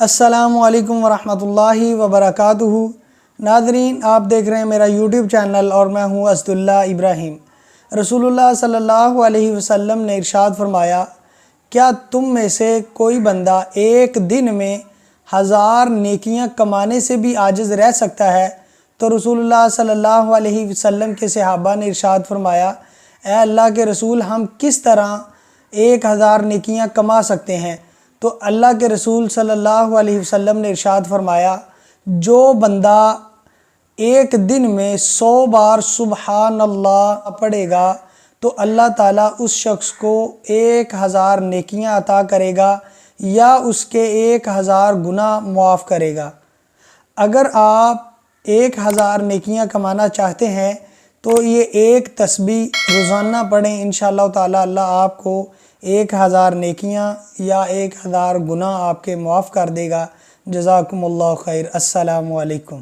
السلام علیکم ورحمۃ وبرکاتہ۔ ناظرین، آپ دیکھ رہے ہیں میرا یوٹیوب چینل اور میں ہوں اسد اللہ ابراہیم۔ رسول اللہ صلی اللہ علیہ وسلم نے ارشاد فرمایا، کیا تم میں سے کوئی بندہ ایک دن میں 1000 نیکیاں کمانے سے بھی عاجز رہ سکتا ہے؟ تو رسول اللہ صلی اللہ علیہ وسلم کے صحابہ نے ارشاد فرمایا، اے اللہ کے رسول، ہم کس طرح 1000 نیکیاں کما سکتے ہیں؟ تو اللہ کے رسول صلی اللہ علیہ وسلم نے ارشاد فرمایا، جو بندہ ایک دن میں 100 بار سبحان اللہ پڑھے گا تو اللہ تعالیٰ اس شخص کو 1000 نیکیاں عطا کرے گا یا اس کے 1000 گناہ معاف کرے گا۔ اگر آپ 1000 نیکیاں کمانا چاہتے ہیں تو یہ ایک تسبیح روزانہ پڑھیں، انشاءاللہ تعالیٰ اللہ آپ کو 1000 نیکیاں یا 1000 گناہ آپ کے معاف کر دے گا۔ جزاکم اللہ خیر۔ السلام علیکم۔